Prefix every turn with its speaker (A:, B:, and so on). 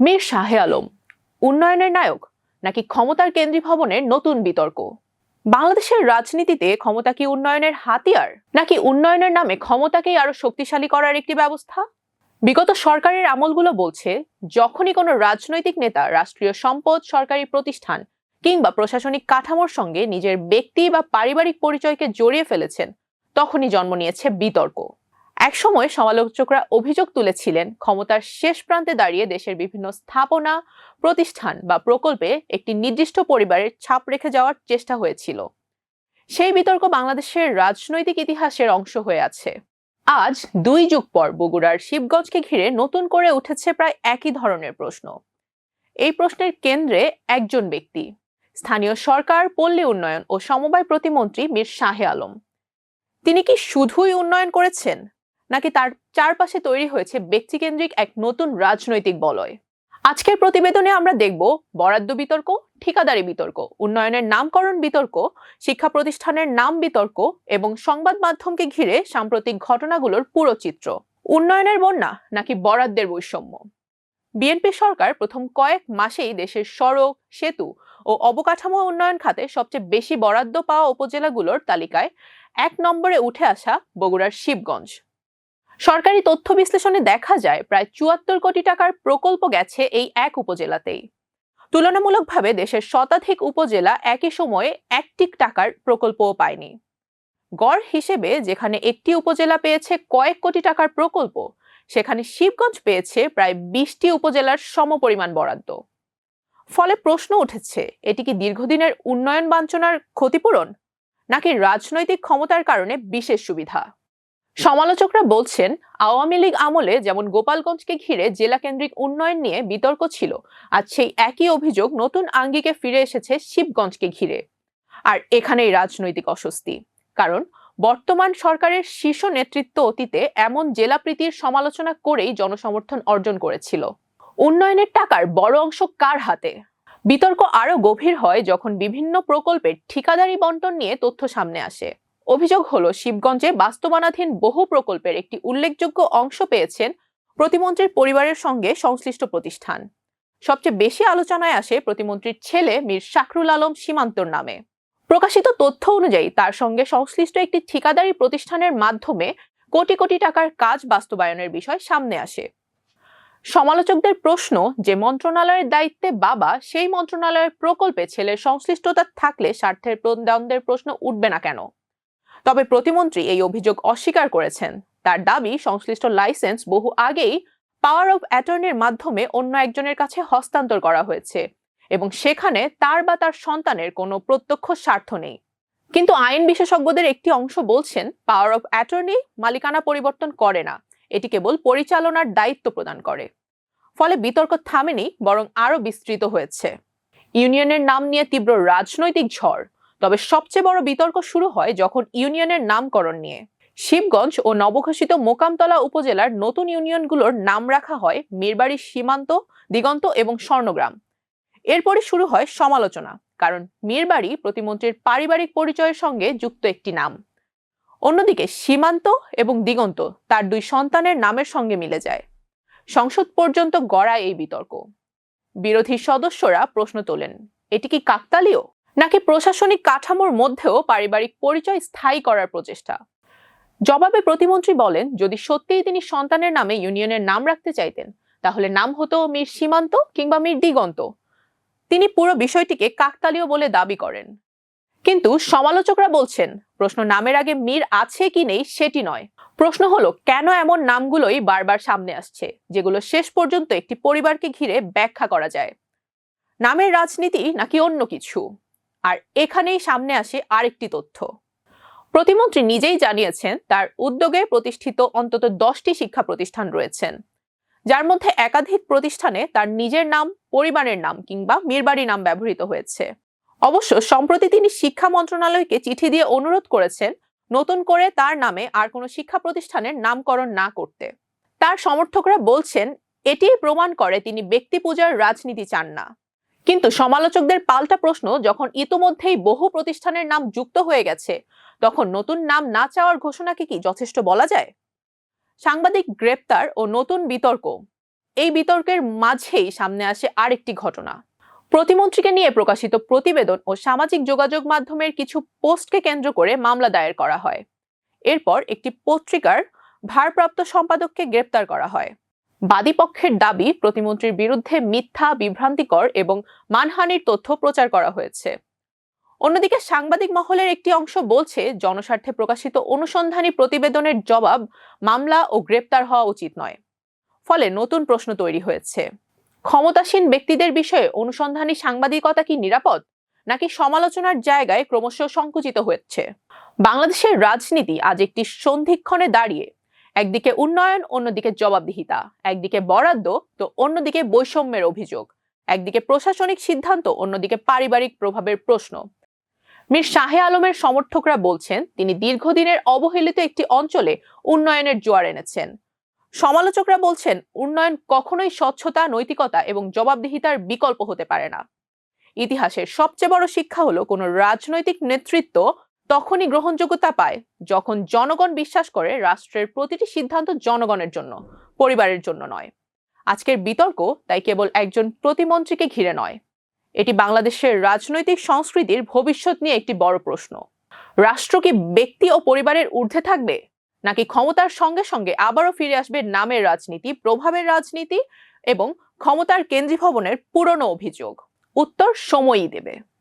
A: মীর শাহে আলম উন্নয়নের নায়ক নাকি ক্ষমতার কেন্দ্রীভবনের নতুন বিতর্ক? বাংলাদেশের রাজনীতিতে ক্ষমতা কি উন্নয়নের হাতিয়ার, নাকি উন্নয়নের নামে ক্ষমতাকেই আরো শক্তিশালী করার একটি ব্যবস্থা? বিগত সরকারের আমলগুলো বলছে, যখনই কোনো রাজনৈতিক নেতা রাষ্ট্রীয় সম্পদ, সরকারি প্রতিষ্ঠান কিংবা প্রশাসনিক কাঠামোর সঙ্গে নিজের ব্যক্তি বা পারিবারিক পরিচয়কে জড়িয়ে ফেলেছেন, তখনই জন্ম নিয়েছে বিতর্ক। একসময় সমালোচকরা অভিযোগ তুলেছিলেন, ক্ষমতার শেষ প্রান্তে দাঁড়িয়ে দেশের বিভিন্ন স্থাপনা, প্রতিষ্ঠান বা প্রকল্পে একটি নির্দিষ্ট পরিবারের ছাপ রেখে যাওয়ার চেষ্টা হয়েছিল। সেই বিতর্ক বাংলাদেশের রাজনৈতিক ইতিহাসের অংশ হয়ে আছে। আজ 2 যুগ পর বগুড়ার শিবগঞ্জকে ঘিরে নতুন করে উঠেছে প্রায় একই ধরনের প্রশ্ন। এই প্রশ্নের কেন্দ্রে একজন ব্যক্তি, স্থানীয় সরকার, পল্লী উন্নয়ন ও সমবায় প্রতিমন্ত্রী মীর শাহে আলম। তিনি কি শুধুই উন্নয়ন করেছেন, নাকি তার চারপাশে তৈরি হয়েছে ব্যক্তিকেন্দ্রিক এক নতুন রাজনৈতিক বলয়? আজকের প্রতিবেদনে আমরা দেখব বরাদ্দ বিতর্ক, ঠিকাদারি বিতর্ক, উন্নয়নের নামকরণ বিতর্ক, শিক্ষা প্রতিষ্ঠানের নাম বিতর্ক এবং সংবাদ মাধ্যমকে ঘিরে সাম্প্রতিক ঘটনাগুলোর পুরো চিত্র। উন্নয়নের বন্যা নাকি বরাদ্দের বৈষম্য? বিএনপি সরকার প্রথম কয়েক মাসেই দেশের সড়ক, সেতু ও অবকাঠামো উন্নয়ন খাতে সবচেয়ে বেশি বরাদ্দ পাওয়া উপজেলাগুলোর তালিকায় 1 নম্বরে উঠে আসা বগুড়ার শিবগঞ্জ। সরকারি তথ্য বিশ্লেষণে দেখা যায়, প্রায় 74 কোটি টাকার প্রকল্প গেছে এই এক উপজেলাতেই। তুলনামূলকভাবে দেশের শতাধিক উপজেলা একই সময়ে 1টি টাকার প্রকল্পও পায়নি। গড় হিসেবে যেখানে একটি উপজেলা পেয়েছে কয়েক কোটি টাকার প্রকল্প, সেখানে শিবগঞ্জ পেয়েছে প্রায় 20টি উপজেলার সমপরিমাণ বরাদ্দ। ফলে প্রশ্ন উঠেছে, এটি কি দীর্ঘদিনের উন্নয়ন বাঞ্ছনার ক্ষতিপূরণ, নাকি রাজনৈতিক ক্ষমতার কারণে বিশেষ সুবিধা? সমালোচকরা বলছেন, আওয়ামী লীগ আমলে যেমন গোপালগঞ্জকে ঘিরে জেলা কেন্দ্রিক উন্নয়ন নিয়ে বিতর্ক ছিল, আজ সেই একই অভিযোগ নতুন আঙ্গিকে ফিরে এসেছে শিবগঞ্জকে ঘিরে। আর এখানেই রাজনৈতিক অস্বস্তি, কারণ বর্তমান সরকারের শীর্ষ নেতৃত্ব অতীতে এমন জেলাপ্রীতির সমালোচনা করেই জনসমর্থন অর্জন করেছিল। উন্নয়নের টাকার বড় অংশ কার হাতে? বিতর্ক আরো গভীর হয় যখন বিভিন্ন প্রকল্পের ঠিকাদারি বন্টন নিয়ে তথ্য সামনে আসে। অভিযোগ হলো, শিবগঞ্জে বাস্তবায়নাধীন বহু প্রকল্পের একটি উল্লেখযোগ্য অংশ পেয়েছেন প্রতিমন্ত্রীর পরিবারের সঙ্গে সংশ্লিষ্ট প্রতিষ্ঠান। সবচেয়ে বেশি আলোচনায় আসে প্রতিমন্ত্রীর ছেলে মীর শাকরুল আলম সীমান্তর নামে। প্রকাশিত তথ্য অনুযায়ী তার সঙ্গে সংশ্লিষ্ট একটি ঠিকাদারি প্রতিষ্ঠানের মাধ্যমে কোটি কোটি টাকার কাজ বাস্তবায়নের বিষয় সামনে আসে। সমালোচকদের প্রশ্ন, যে মন্ত্রণালয়ের দায়িত্বে বাবা, সেই মন্ত্রণালয়ের প্রকল্পে ছেলের সংশ্লিষ্টতা থাকলে স্বার্থের দ্বন্দ্বের প্রশ্ন উঠবে না কেন? তবে প্রতিমন্ত্রী এই অভিযোগ অস্বীকার করেছেন। তার দাবি, সংশ্লিষ্ট লাইসেন্স বহু আগেই পাওয়ার অফ অ্যাটর্নির মাধ্যমে অন্য একজনের কাছে হস্তান্তর করা হয়েছে এবং সেখানে তার বা তার সন্তানের কোনো প্রত্যক্ষ স্বার্থ নেই। কিন্তু আইন বিশেষজ্ঞদের একটি অংশ বলছেন, পাওয়ার অফ অ্যাটর্নি মালিকানা পরিবর্তন করে না, এটি কেবল পরিচালনার দায়িত্ব প্রদান করে। ফলে বিতর্ক থামেনি, বরং আরো বিস্তৃত হয়েছে। ইউনিয়নের নাম নিয়ে তীব্র রাজনৈতিক ঝড়। তবে সবচেয়ে বড় বিতর্ক শুরু হয় যখন ইউনিয়নের নামকরণ নিয়ে। শিবগঞ্জ ও নবঘোষিত মোকামতলা উপজেলার নতুন ইউনিয়নগুলোর নাম রাখা হয় মীরবাড়ি, সীমান্ত, দিগন্ত এবং স্বর্ণগ্রাম। এরপরই শুরু হয় সমালোচনা, কারণ মীরবাড়ি প্রতিমন্ত্রীর পারিবারিক পরিচয়ের সঙ্গে যুক্ত একটি নাম। অন্যদিকে সীমান্ত এবং দিগন্ত তার 2 সন্তানের নামের সঙ্গে মিলে যায়। সংসদ পর্যন্ত গড়ায় এই বিতর্ক। বিরোধী সদস্যরা প্রশ্ন তোলেন, এটি কি কাকতালীয়, নাকি প্রশাসনিক কাঠামোর মধ্যেও পারিবারিক পরিচয় স্থায়ী করার প্রচেষ্টা? জবাবে প্রতিমন্ত্রী বলেন, যদি সত্যিই তিনি সন্তানের নামে ইউনিয়নের নাম রাখতে চাইতেন, তাহলে নাম হতো মীর সীমান্ত কিংবা মীর দিগন্ত। তিনি পুরো বিষয়টিকে কাকতালীয় বলে দাবি করেন। কিন্তু সমালোচকরা বলছেন, প্রশ্ন নামের আগে মীর আছে কি নেই সেটি নয়। প্রশ্ন হলো, কেন এমন নামগুলোই বারবার সামনে আসছে, যেগুলো শেষ পর্যন্ত একটি পরিবারকে ঘিরে ব্যাখ্যা করা যায়? নামের রাজনীতি নাকি অন্য কিছু? আর এখানেই সামনে আসে আরেকটি তথ্য। প্রতিমন্ত্রী নিজেই জানিয়েছেন, তার উদ্যোগে প্রতিষ্ঠিত অন্তত 10টি শিক্ষা প্রতিষ্ঠান রয়েছেন, যার মধ্যে একাধিক প্রতিষ্ঠানে তার নিজের নাম, পরিবারের নাম কিংবা মীরবাড়ি নাম ব্যবহৃত হয়েছে। অবশ্য সম্প্রতি তিনি শিক্ষা মন্ত্রণালয়কে চিঠি দিয়ে অনুরোধ করেছেন নতুন করে তার নামে আর কোনো শিক্ষা প্রতিষ্ঠানের নামকরণ না করতে। তার সমর্থকরা বলছেন, এটি প্রমাণ করে তিনি ব্যক্তি পূজার রাজনীতি চান না। কিন্তু সমালোচকদের পাল্টা প্রশ্ন, যখন ইতোমধ্যেই বহু প্রতিষ্ঠানের নাম যুক্ত হয়ে গেছে, তখন নতুন নাম না চাওয়ার ঘোষণাকে কি যথেষ্ট বলা যায়? সাংবাদিক গ্রেপ্তার ও নতুন বিতর্ক। এই বিতর্কের মাঝেই সামনে আসে আরেকটি ঘটনা। প্রতিমন্ত্রীকে নিয়ে প্রকাশিত প্রতিবেদন ও সামাজিক যোগাযোগ মাধ্যমের কিছু পোস্টকে কেন্দ্র করে মামলা দায়ের করা হয়। এরপর একটি পত্রিকার ভারপ্রাপ্ত সম্পাদককে গ্রেপ্তার করা হয়। বাদীপক্ষের দাবি, প্রতিমন্ত্রীর বিরুদ্ধে মিথ্যা, বিভ্রান্তিকর এবং মানহানির তথ্য প্রচার করা হয়েছে। অন্যদিকে সাংবাদিক মহলের একটি অংশ বলছে, জনস্বার্থে প্রকাশিত অনুসন্ধানী প্রতিবেদনের জবাব মামলা ও গ্রেপ্তার হওয়া উচিত নয়। ফলে নতুন প্রশ্ন তৈরি হয়েছে, ক্ষমতাসীন ব্যক্তিদের বিষয়ে অনুসন্ধানী সাংবাদিকতা কি নিরাপদ, নাকি সমালোচনার জায়গায় ক্রমশ সংকুচিত হচ্ছে? বাংলাদেশের রাজনীতি আজ একটি সন্ধিক্ষণে দাঁড়িয়ে। একদিকে উন্নয়ন, অন্যদিকে জবাবদিহিতা, একদিকে বরাদ্দ তো অন্যদিকে বৈষম্যের অভিযোগ, একদিকে প্রশাসনিক সিদ্ধান্ত, অন্যদিকে পারিবারিক প্রভাবের প্রশ্ন। মীর শাহে আলমের সমর্থকরা বলছেন, তিনি দীর্ঘদিনের অবহেলিত একটি অঞ্চলে উন্নয়নের জোয়ার এনেছেন। সমালোচকরা বলছেন, উন্নয়ন কখনোই স্বচ্ছতা, নৈতিকতা এবং জবাবদিহিতার বিকল্প হতে পারে না। ইতিহাসের সবচেয়ে বড় শিক্ষা হলো, কোনো রাজনৈতিক নেতৃত্ব তখনই গ্রহণযোগ্যতা পায় যখন জনগণ বিশ্বাস করে রাষ্ট্রের প্রতিটি সিদ্ধান্ত জনগণের জন্য, পরিবারের জন্য নয়। আজকের বিতর্ক তাই কেবল একজন প্রতিমন্ত্রীকে ঘিরে নয়, এটি বাংলাদেশের রাজনৈতিক সংস্কৃতির ভবিষ্যৎ নিয়ে একটি বড় প্রশ্ন। রাষ্ট্র কি ব্যক্তি ও পরিবারের ঊর্ধ্বে থাকবে, নাকি ক্ষমতার সঙ্গে সঙ্গে আবারও ফিরে আসবে নামের রাজনীতি, প্রভাবের রাজনীতি এবং ক্ষমতার কেন্দ্রীভবনের পুরনো অভিযোগ? উত্তর সময়ই দেবে।